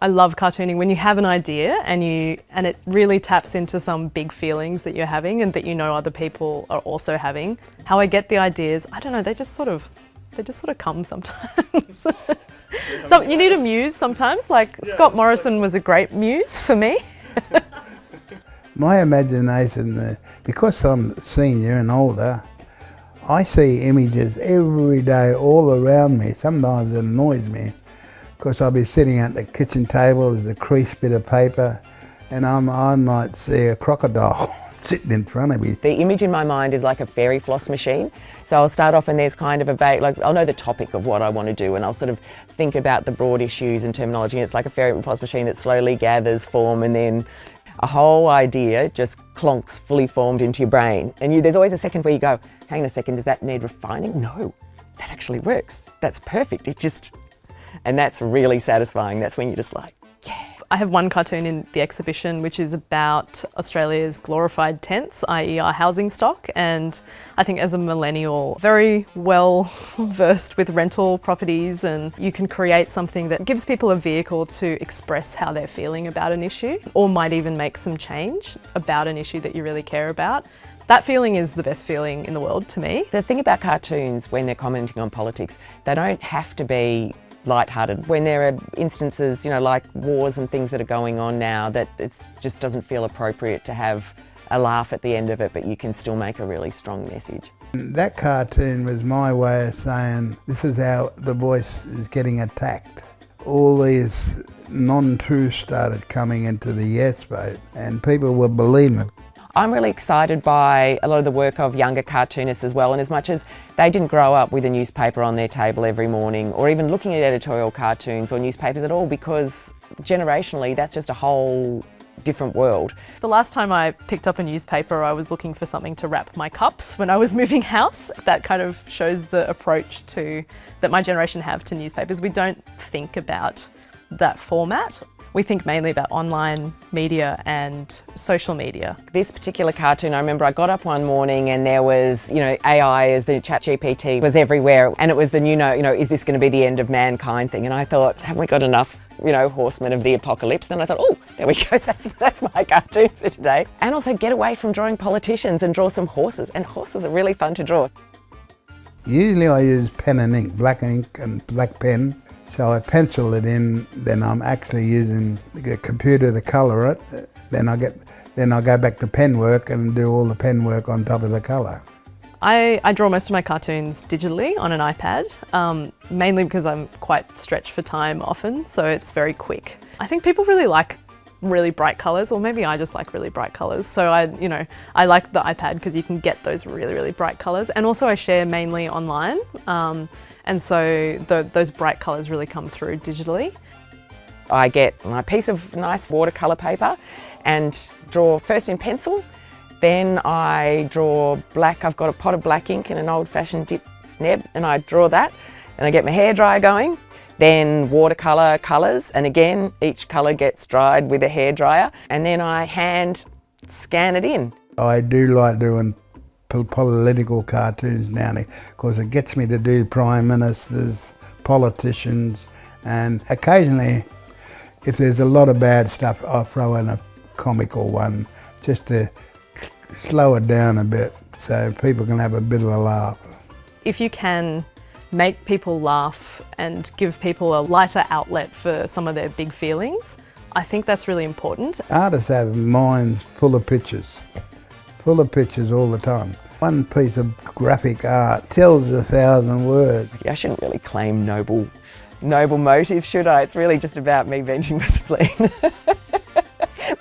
I love cartooning when you have an idea and it really taps into some big feelings that you're having and that you know other people are also having. How I get the ideas, I don't know, they just sort of come sometimes. So you need a muse sometimes, like Scott Morrison was a great muse for me. My imagination, because I'm senior and older, I see images every day all around me. Sometimes it annoys me because I'll be sitting at the kitchen table, there's a creased bit of paper, and I might see a crocodile sitting in front of me. The image in my mind is like a fairy floss machine. So I'll start off and there's kind of a vague, like I'll know the topic of what I want to do and I'll sort of think about the broad issues and terminology. It's like a fairy floss machine that slowly gathers form and then a whole idea just clonks fully formed into your brain. And there's always a second where you go, hang on a second, does that need refining? No, that actually works. That's perfect. And that's really satisfying. That's when you're just like, yeah. I have one cartoon in the exhibition which is about Australia's glorified tents, i.e. our housing stock, and I think as a millennial, very well versed with rental properties, and you can create something that gives people a vehicle to express how they're feeling about an issue, or might even make some change about an issue that you really care about. That feeling is the best feeling in the world to me. The thing about cartoons when they're commenting on politics, they don't have to be lighthearted. When there are instances, like wars and things that are going on now, that it just doesn't feel appropriate to have a laugh at the end of it, but you can still make a really strong message. That cartoon was my way of saying, this is how the voice is getting attacked. All these non-truths started coming into the yes vote, and people were believing it. I'm really excited by a lot of the work of younger cartoonists as well, and as much as they didn't grow up with a newspaper on their table every morning or even looking at editorial cartoons or newspapers at all, because generationally that's just a whole different world. The last time I picked up a newspaper, I was looking for something to wrap my cups when I was moving house. That kind of shows the approach that my generation have to newspapers. We don't think about that format. We think mainly about online media and social media. This particular cartoon, I remember I got up one morning and there was, AI as the ChatGPT was everywhere, and it was the is this going to be the end of mankind thing? And I thought, haven't we got enough, horsemen of the apocalypse? Then I thought, oh, there we go, that's my cartoon for today. And also get away from drawing politicians and draw some horses, and horses are really fun to draw. Usually I use pen and ink, black ink and black pen. So I pencil it in, then I'm actually using the computer to colour it. Then I go back to pen work and do all the pen work on top of the colour. I draw most of my cartoons digitally on an iPad, mainly because I'm quite stretched for time often, so it's very quick. I think people really like really bright colours, or maybe I just like really bright colours. So I like the iPad because you can get those really, really bright colours. And also I share mainly online. And so those bright colours really come through digitally. I get my piece of nice watercolour paper and draw first in pencil, then I draw black. I've got a pot of black ink and an old-fashioned dip nib, and I draw that, and I get my hairdryer going, then watercolour colours, and again each colour gets dried with a hairdryer, and then I hand scan it in. I do like doing political cartoons now because it gets me to do prime ministers, politicians, and occasionally if there's a lot of bad stuff I'll throw in a comical one just to slow it down a bit so people can have a bit of a laugh. If you can make people laugh and give people a lighter outlet for some of their big feelings, I think that's really important. Artists have minds full of pictures all the time. One piece of graphic art tells 1,000 words. I shouldn't really claim noble motive, should I? It's really just about me venting my spleen.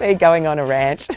Me going on a rant.